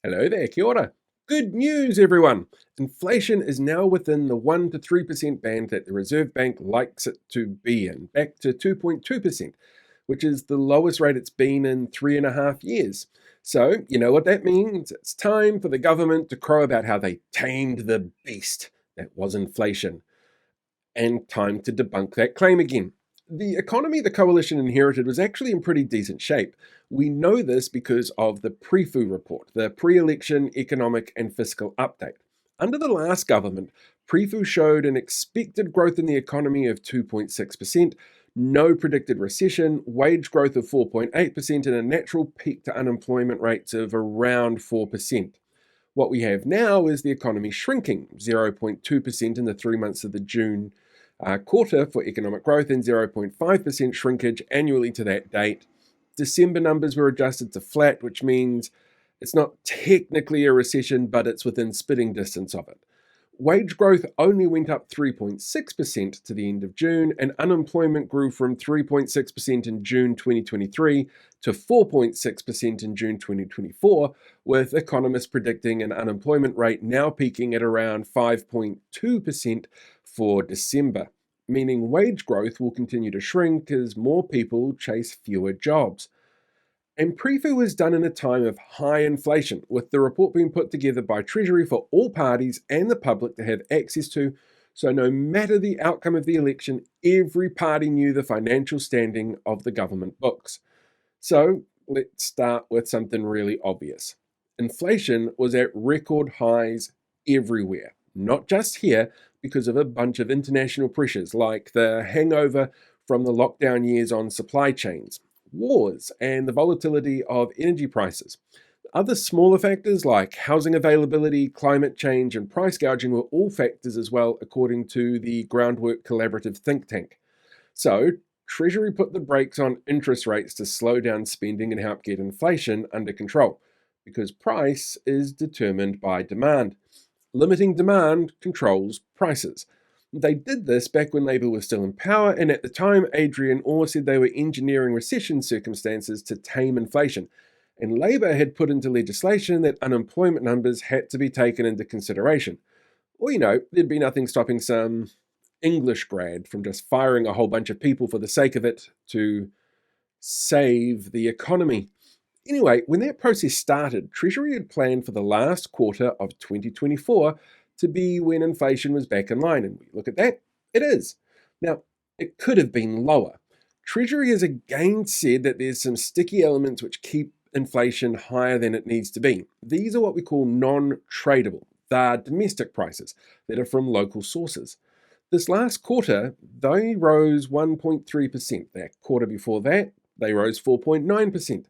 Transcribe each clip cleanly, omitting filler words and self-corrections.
Hello there, kia ora. Good news, everyone! Inflation is now within the 1 to 3% band that the Reserve Bank likes it to be in, back to 2.2%, which is the lowest rate it's been in 3.5 years. So, you know what that means? It's time for the government to crow about how they tamed the beast that was inflation, and time to debunk that claim again. The economy the coalition inherited was actually in pretty decent shape. We know this because of the PREFU report, the pre-election economic and fiscal update. Under the last government, PREFU showed an expected growth in the economy of 2.6%, no predicted recession, wage growth of 4.8%, and a natural peak to unemployment rates of around 4%. What we have now is the economy shrinking, 0.2% in the 3 months of the June quarter for economic growth and 0.5% shrinkage annually to that date. December numbers were adjusted to flat, which means it's not technically a recession, but it's within spitting distance of it. Wage growth only went up 3.6% to the end of June, and unemployment grew from 3.6% in June 2023 to 4.6% in June 2024, with economists predicting an unemployment rate now peaking at around 5.2% for December, meaning wage growth will continue to shrink as more people chase fewer jobs. And PREFU was done in a time of high inflation, with the report being put together by Treasury for all parties and the public to have access to, so no matter the outcome of the election, every party knew the financial standing of the government books. So let's start with something really obvious. Inflation was at record highs everywhere, not just here, because of a bunch of international pressures like the hangover from the lockdown years on supply chains, wars, and the volatility of energy prices. Other smaller factors like housing availability, climate change, and price gouging were all factors as well, according to the Groundwork Collaborative think tank. So, Treasury put the brakes on interest rates to slow down spending and help get inflation under control, because price is determined by demand. Limiting demand controls prices. They did this back when Labour was still in power, and at the time, Adrian Orr said they were engineering recession circumstances to tame inflation. And Labour had put into legislation that unemployment numbers had to be taken into consideration. Or, there'd be nothing stopping some English grad from just firing a whole bunch of people for the sake of it to save the economy. Anyway, when that process started, Treasury had planned for the last quarter of 2024 to be when inflation was back in line. And we look at that, it is. Now, it could have been lower. Treasury has again said that there's some sticky elements which keep inflation higher than it needs to be. These are what we call non-tradable. They're domestic prices that are from local sources. This last quarter, they rose 1.3%. That quarter before that, they rose 4.9%.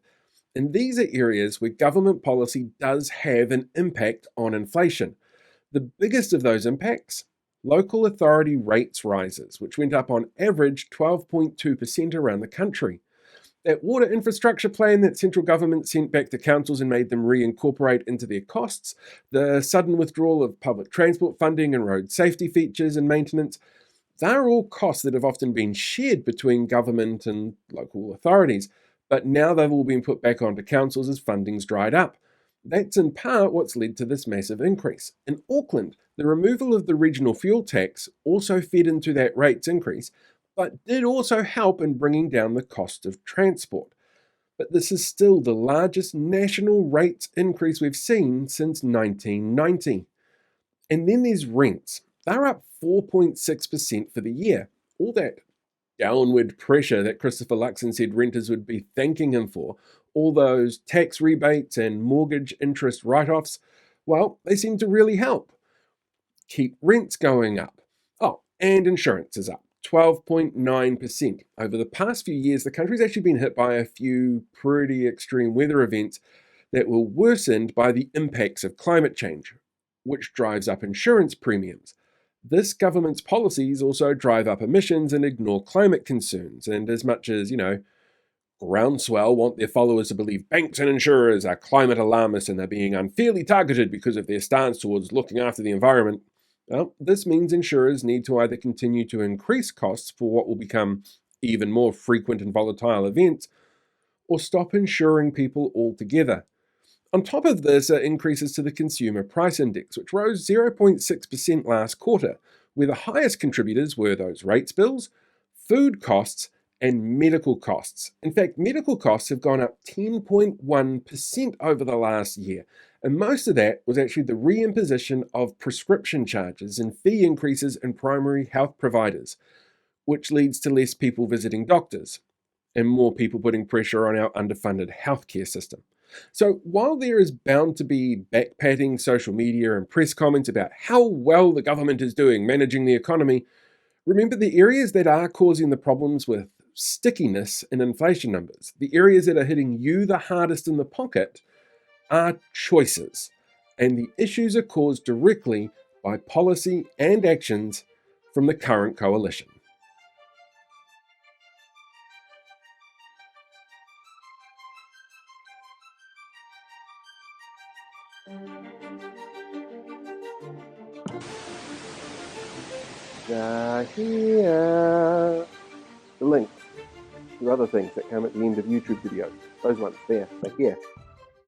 And these are areas where government policy does have an impact on inflation. The biggest of those impacts, local authority rates rises, which went up on average 12.2% around the country. That water infrastructure plan that central government sent back to councils and made them reincorporate into their costs, the sudden withdrawal of public transport funding and road safety features and maintenance, they're all costs that have often been shared between government and local authorities, but now they've all been put back onto councils as funding's dried up. That's in part what's led to this massive increase. In Auckland, the removal of the regional fuel tax also fed into that rates increase, but did also help in bringing down the cost of transport. But this is still the largest national rates increase we've seen since 1990. And then there's rents. They're up 4.6% for the year. All that downward pressure that Christopher Luxon said renters would be thanking him for, all those tax rebates and mortgage interest write-offs, well, they seem to really help keep rents going up. Oh, and insurance is up 12.9%. Over the past few years, the country's actually been hit by a few pretty extreme weather events that were worsened by the impacts of climate change, which drives up insurance premiums. This government's policies also drive up emissions and ignore climate concerns. And as much as, groundswell want their followers to believe banks and insurers are climate alarmists and they're being unfairly targeted because of their stance towards looking after the environment, well, this means insurers need to either continue to increase costs for what will become even more frequent and volatile events, or stop insuring people altogether. On top of this are increases to the Consumer Price Index, which rose 0.6% last quarter, where the highest contributors were those rates bills, food costs, and medical costs. In fact, medical costs have gone up 10.1% over the last year, and most of that was actually the reimposition of prescription charges and fee increases in primary health providers, which leads to less people visiting doctors and more people putting pressure on our underfunded healthcare system. So while there is bound to be backpatting, social media, and press comments about how well the government is doing managing the economy, remember the areas that are causing the problems with stickiness in inflation numbers, the areas that are hitting you the hardest in the pocket, are choices. And the issues are caused directly by policy and actions from the current coalition. Here. The link to other things that come at the end of YouTube videos. Those ones there, here.